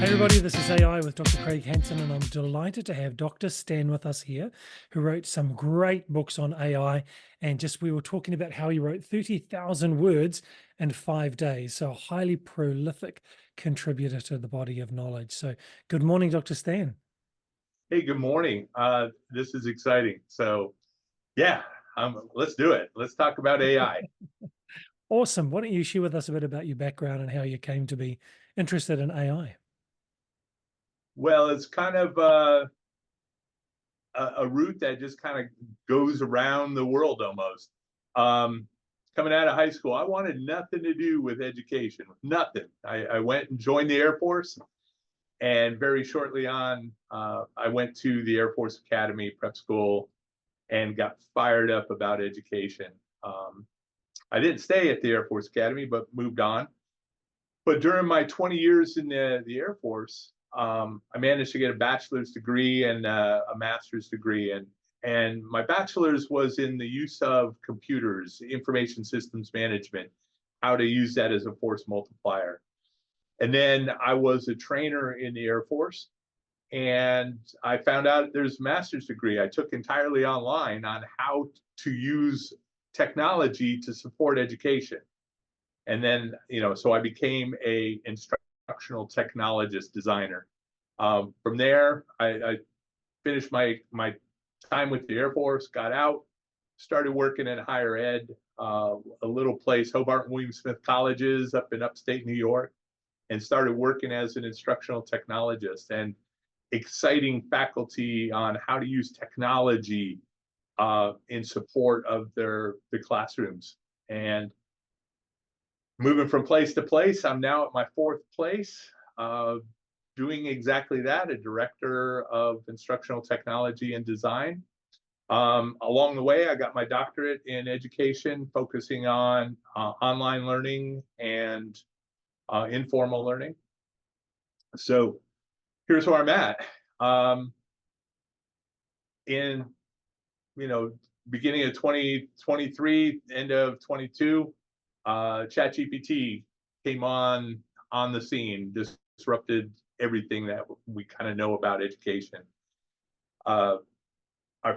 Hey everybody, this is AI with Dr. Craig Hansen, and I'm delighted to have Dr. Stan with us here, who wrote some great books on AI. And just we were talking about how he wrote 30,000 words in 5 days. So a highly prolific contributor to the body of knowledge. So good morning, Dr. Stan. Hey, good morning. This is exciting. So, yeah, let's do it. Let's talk about AI. Awesome. Why don't you share with us a bit about your background and how you came to be interested in AI? Well, it's kind of a route that just kind of goes around the world almost. Um, Coming out of high school, I wanted nothing to do with education, nothing. I went and joined the Air Force, and very shortly on, I went to the Air Force Academy prep school and got fired up about education. I didn't stay at the Air Force Academy, but moved on. But during my 20 years in the Air Force, I managed to get a bachelor's degree and a master's degree. And my bachelor's was in the use of computers, information systems management, how to use that as a force multiplier. And then I was a trainer in the Air Force, and I found out there's a master's degree I took entirely online on how to use technology to support education. And then, so I became a instructional technologist designer. From there, I finished my time with the Air Force, got out, started working in higher ed, a little place, Hobart and William Smith Colleges up in upstate New York, and started working as an instructional technologist and exciting faculty on how to use technology in support of the classrooms. And moving from place to place, I'm now at my fourth place, doing exactly that, a director of instructional technology and design. Along the way, I got my doctorate in education, focusing on online learning and informal learning. So here's where I'm at. In beginning of 2023, end of 22, ChatGPT came on the scene, disrupted everything that we kind of know about education. Our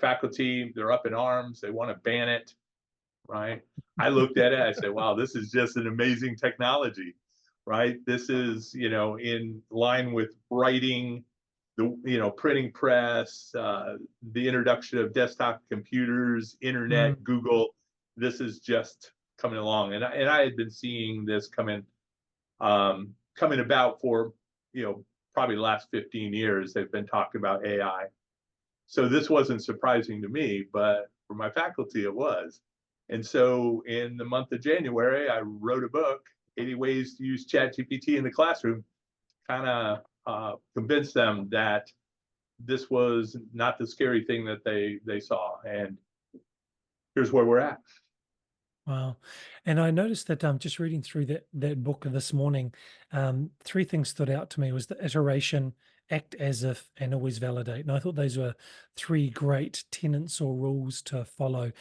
faculty, they're up in arms. They want to ban it, right? I looked at it, I said, wow, this is just an amazing technology, right? This is, in line with writing, the printing press, the introduction of desktop computers, internet, Google. This is just coming along, and I had been seeing this coming about for probably the last 15 years. They've been talking about AI, so this wasn't surprising to me, but for my faculty it was. And so in the month of January, I wrote a book, 80 Ways to Use ChatGPT in the Classroom, kind of convince them that this was not the scary thing that they saw. And here's where we're at. Wow. And I noticed that just reading through that book this morning, three things stood out to me was the iteration, act as if, and always validate. And I thought those were three great tenets or rules to follow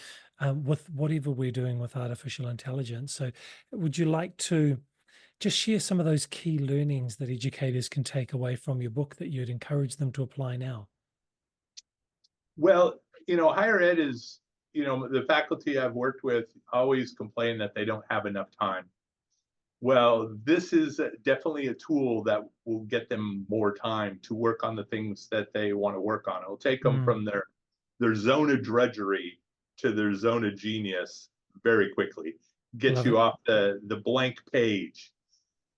with whatever we're doing with artificial intelligence. So would you like to just share some of those key learnings that educators can take away from your book that you'd encourage them to apply now? Well, higher ed is, the faculty I've worked with always complain that they don't have enough time. Well, this is definitely a tool that will get them more time to work on the things that they want to work on. It'll take them from their zone of drudgery to their zone of genius very quickly. Get Love you it. off the blank page.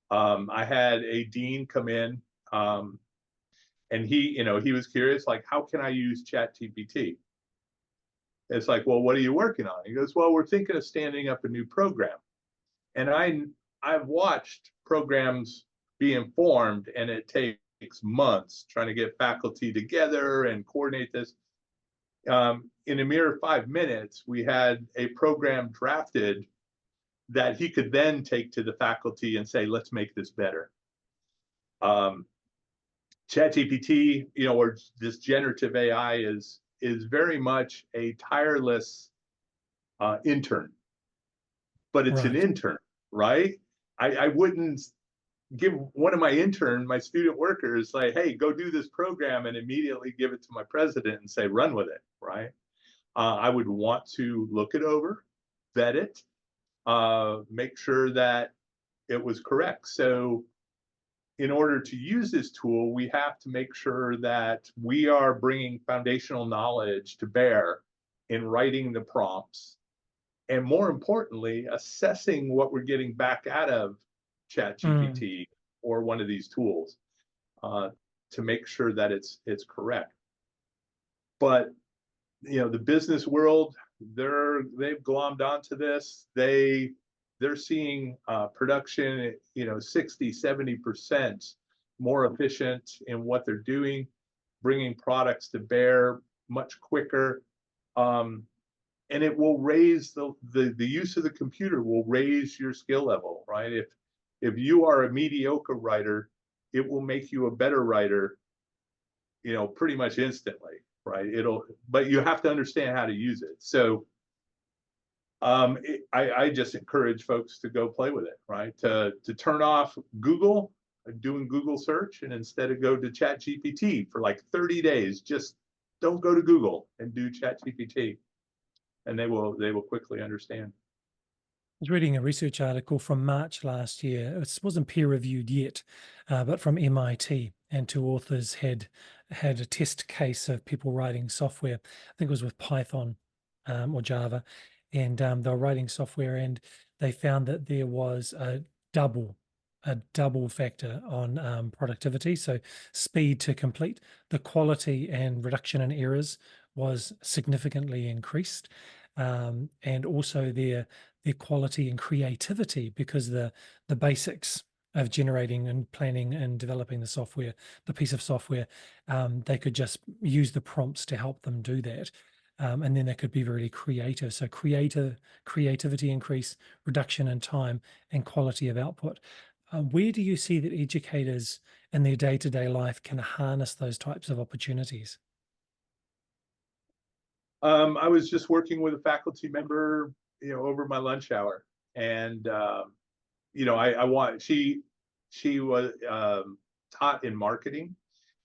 I had a dean come in, and he was curious, like, how can I use ChatGPT? It's like, well, what are you working on? He goes, well, we're thinking of standing up a new program. And I've watched programs being formed, and it takes months trying to get faculty together and coordinate this. In a mere 5 minutes, we had a program drafted that he could then take to the faculty and say, let's make this better. ChatGPT, or this generative AI is very much a tireless intern, but it's an Right. intern, right? I wouldn't give one of my student workers, like, hey, go do this program, and immediately give it to my president and say, run with it, right? I would want to look it over, vet it, make sure that it was correct. So in order to use this tool, we have to make sure that we are bringing foundational knowledge to bear in writing the prompts, and more importantly, assessing what we're getting back out of mm, ChatGPT or one of these tools, uh, to make sure that it's correct. But the business world, they've glommed onto this. They're seeing production, 60-70% more efficient in what they're doing, bringing products to bear much quicker. Um, and it will raise the use of the computer will raise your skill level, right? If you are a mediocre writer, it will make you a better writer, pretty much instantly, right? But you have to understand how to use it. So I just encourage folks to go play with it, right? To turn off Google, doing Google search, and instead of go to Chat GPT for like 30 days, just don't go to Google and do Chat GPT, and they will quickly understand. was reading a research article from March last year. It wasn't peer reviewed yet, but from MIT, and two authors had a test case of people writing software. I think it was with Python or Java, and they were writing software, and they found that there was double a double factor on productivity. So speed to complete, the quality and reduction in errors was significantly increased, and also their quality and creativity, because the basics of generating and planning and developing the piece of software, they could just use the prompts to help them do that. And then they could be really creative. So creativity increase, reduction in time, and quality of output. Where do you see that educators in their day-to-day life can harness those types of opportunities? I was just working with a faculty member, over my lunch hour, and I want she was taught in marketing,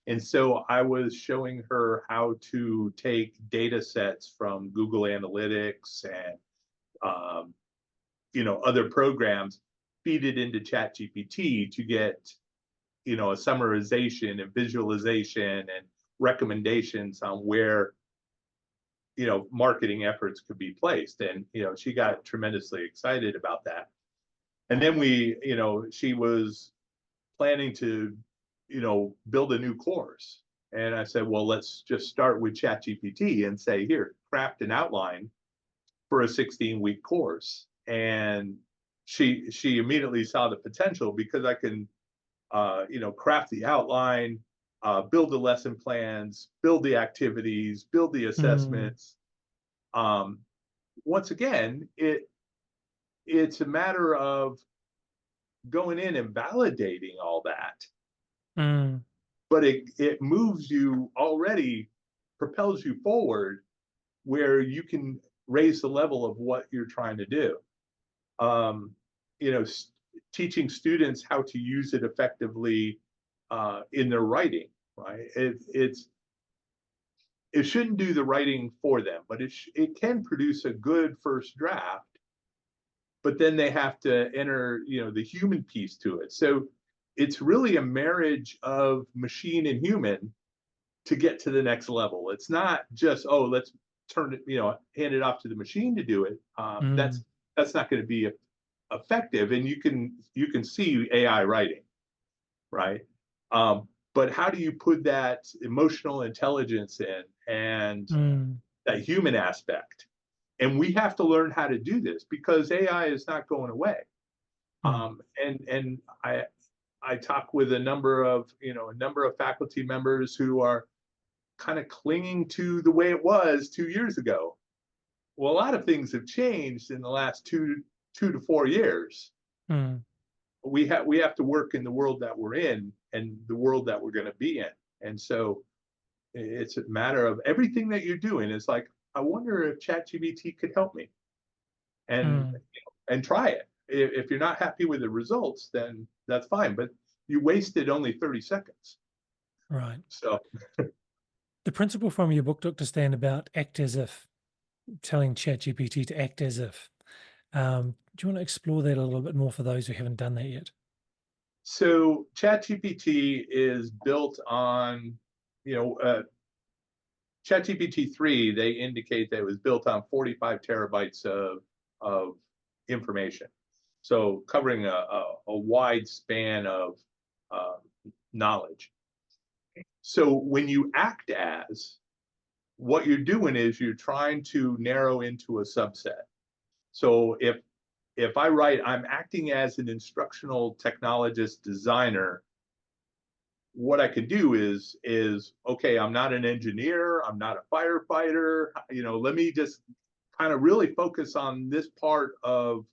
and so I was showing her how to take data sets from Google Analytics and other programs, feed it into ChatGPT to get a summarization and visualization and recommendations on where marketing efforts could be placed. And she got tremendously excited about that. And then she was planning to build a new course, and I said, well, let's just start with ChatGPT and say, here, craft an outline for a 16-week course. And she immediately saw the potential, because I can craft the outline, build the lesson plans, build the activities, build the Mm, assessments. um, Once again, it's a matter of going in and validating all that, mm, but it moves you already, propels you forward, where you can raise the level of what you're trying to do. um, you know, Teaching students how to use it effectively in their writing, right? It shouldn't do the writing for them, but it can produce a good first draft. But then they have to enter, the human piece to it. So it's really a marriage of machine and human to get to the next level. It's not just, oh, let's turn it, hand it off to the machine to do it. mm, That's not going to be effective. And you can see AI writing, right? But how do you put that emotional intelligence in, and mm, that human aspect? And we have to learn how to do this, because AI is not going away. mm, And I talk with a number of faculty members who are kind of clinging to the way it was 2 years ago. Well, a lot of things have changed in the last two to 4 years. mm, We have to work in the world that we're in, and the world that we're going to be in. And so it's a matter of everything that you're doing. It's like, I wonder if ChatGPT could help me, and mm. and try it. If you're not happy with the results, then that's fine. But you wasted only 30 seconds. Right. So The principle from your book, Dr. Stan, about act as if, telling ChatGPT to act as if. Do you want to explore that a little bit more for those who haven't done that yet? so ChatGPT is built on, you know, ChatGPT 3, they indicate that it was built on 45 terabytes of information. So covering a wide span of uh, knowledge. So when you act as, what you're doing is you're trying to narrow into a subset. So if I write, I'm acting as an instructional technologist designer, what I could do is okay, I'm not an engineer, I'm not a firefighter, let me just kind of really focus on this part of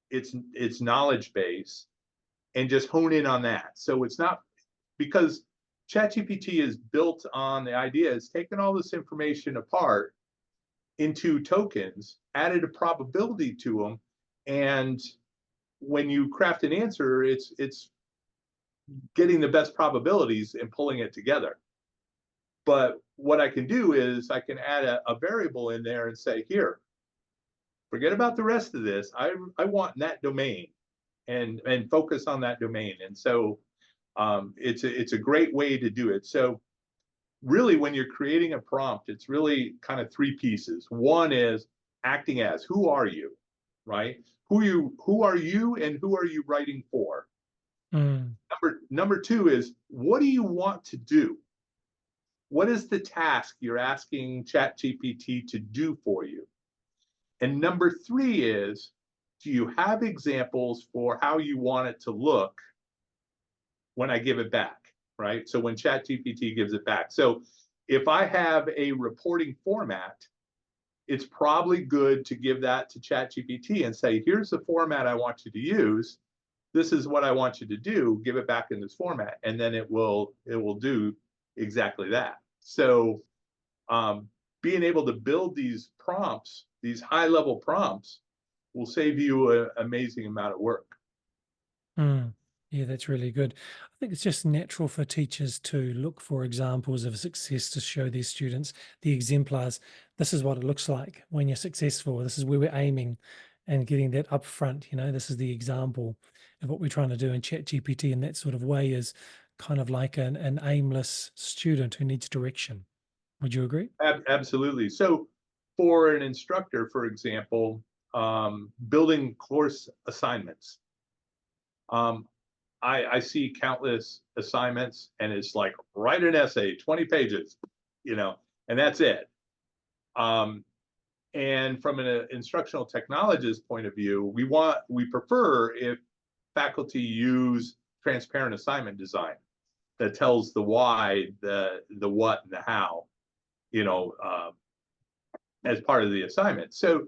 its knowledge base and just hone in on that. So it's not, because ChatGPT is built on the idea, it's taken all this information apart into tokens, added a probability to them, and when you craft an answer, it's getting the best probabilities and pulling it together. But what I can do is I can add a variable in there and say, here, forget about the rest of this. I want that domain and focus on that domain. And so it's a great way to do it. So really, when you're creating a prompt, it's really kind of three pieces. One is acting as, who are you, right? Who are you and who are you writing for? Mm, Number two is, what do you want to do? What is the task you're asking ChatGPT to do for you? And number three is, do you have examples for how you want it to look when I give it back, right? So when ChatGPT gives it back. So if I have a reporting format, it's probably good to give that to ChatGPT and say, here's the format I want you to use. This is what I want you to do. Give it back in this format, and then it will do exactly that. So being able to build these prompts, these high level prompts, will save you an amazing amount of work. mm. Yeah, that's really good. I think it's just natural for teachers to look for examples of success to show their students the exemplars. This is what it looks like when you're successful. This is where we're aiming, and getting that up front. This is the example of what we're trying to do. And ChatGPT in that sort of way is kind of like an aimless student who needs direction. Would you agree? Absolutely. So for an instructor, for example, building course assignments, um, I see countless assignments, and it's like, write an essay, 20 pages, and that's it. Um, and from an instructional technologist point of view, we prefer if faculty use transparent assignment design that tells the why, the what, and the how, you know, uh, as part of the assignment. So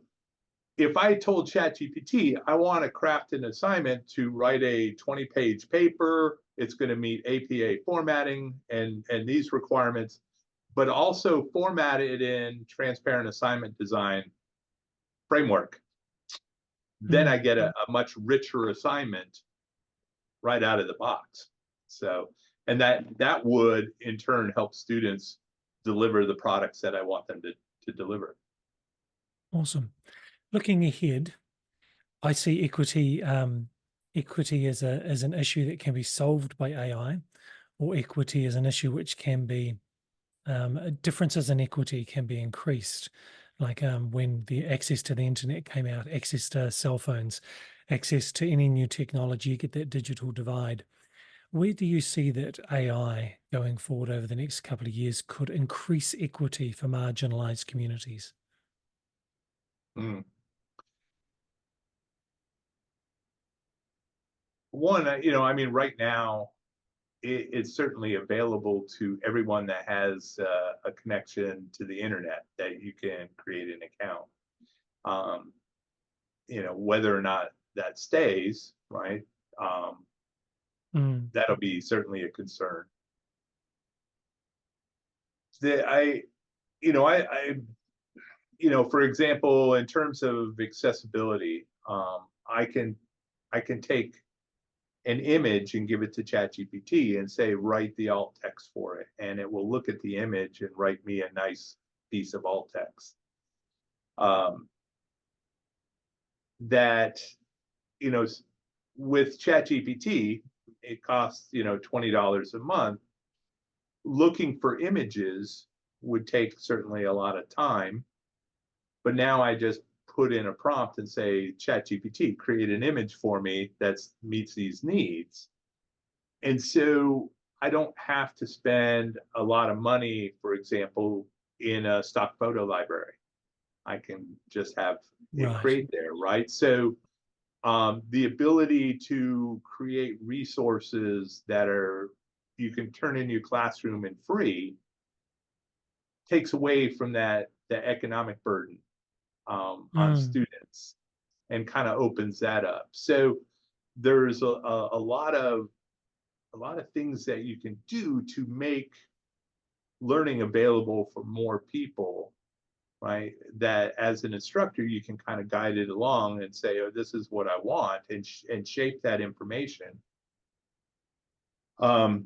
if I told ChatGPT, I want to craft an assignment to write a 20-page paper, it's going to meet APA formatting and these requirements, but also format it in transparent assignment design framework, then I Mm, get a much richer assignment right out of the box. So, and that would in turn help students deliver the products that I want them to deliver. awesome. Looking ahead, I see equity as an issue that can be solved by AI, or equity is an issue which can be differences in equity can be increased. Like when the access to the internet came out, access to cell phones, access to any new technology, you get that digital divide. Where do you see that AI going forward over the next couple of years could increase equity for marginalized communities? Mm. One, I mean, right now it's certainly available to everyone that has a connection to the internet, that you can create an account. Um, whether or not that stays, right? Um, Mm, that'll be certainly a concern. The, I, for example, in terms of accessibility, I can I can take an image and give it to ChatGPT and say, write the alt text for it. And it will look at the image and write me a nice piece of alt text. That, you know, with ChatGPT, it costs, $20 a month. Looking for images would take certainly a lot of time. But now I just put in a prompt and say, ChatGPT, create an image for me that meets these needs. And so I don't have to spend a lot of money, for example, in a stock photo library. I can just have it Right. create there, right? So the ability to create resources that you can turn in your classroom and free takes away from the economic burden on Mm, students and kind of opens that up. So there's a lot of things that you can do to make learning available for more people, right? That as an instructor, you can kind of guide it along and say, oh, this is what I want, and shape that information um,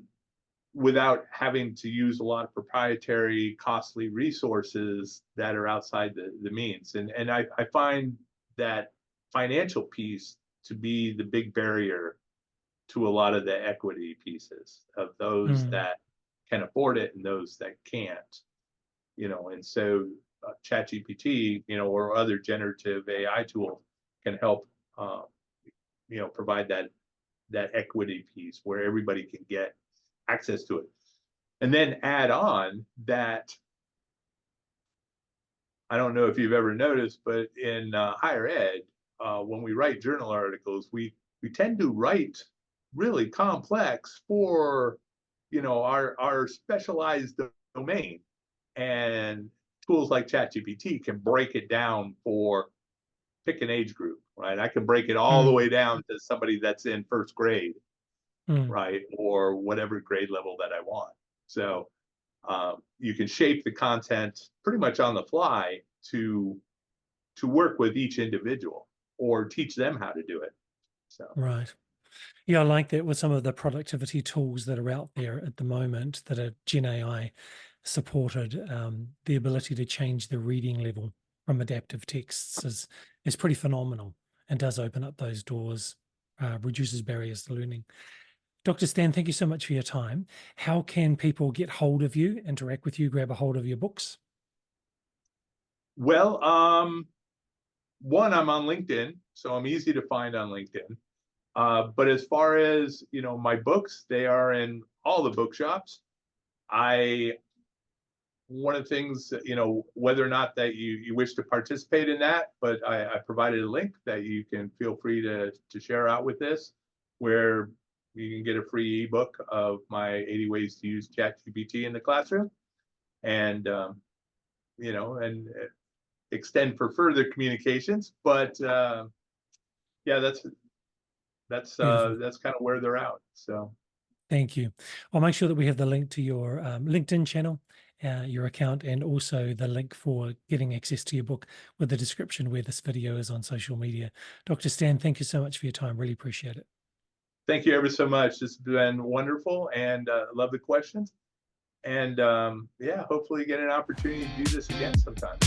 without having to use a lot of proprietary, costly resources that are outside the means. And I find that financial piece to be the big barrier to a lot of the equity pieces of those mm, that can afford it and those that can't, and so ChatGPT, or other generative AI tools can help, provide that equity piece where everybody can get access to it. And then add on that, I don't know if you've ever noticed, but in higher ed, when we write journal articles, we tend to write really complex for, our specialized domain. And tools like ChatGPT can break it down for pick an age group, right? I can break it all the mm, way down to somebody that's in first grade, mm. right? Or whatever grade level that I want. So you can shape the content pretty much on the fly to work with each individual or teach them how to do it. So Right. Yeah, I like that with some of the productivity tools that are out there at the moment that are Gen AI supported. The ability to change the reading level from adaptive texts is pretty phenomenal and does open up those doors, reduces barriers to learning. Dr. Stan, thank you so much for your time. How can people get hold of you, interact with you, grab a hold of your books? well, one, I'm on LinkedIn, so I'm easy to find on LinkedIn. But as far as my books, they are in all the bookshops. I One of the things, whether or not that you wish to participate in that, but I provided a link that you can feel free to share out with this, where you can get a free ebook of my 80 ways to use ChatGPT in the classroom, and and extend for further communications. But yeah, Beautiful. that's kind of where they're out. So Thank you. I'll make sure that we have the link to your LinkedIn channel, your account, and also the link for getting access to your book with the description where this video is on social media. Dr. Stan, thank you so much for your time. Really appreciate it. thank you ever so much. This has been wonderful, and love the questions. And yeah, hopefully get an opportunity to do this again sometime.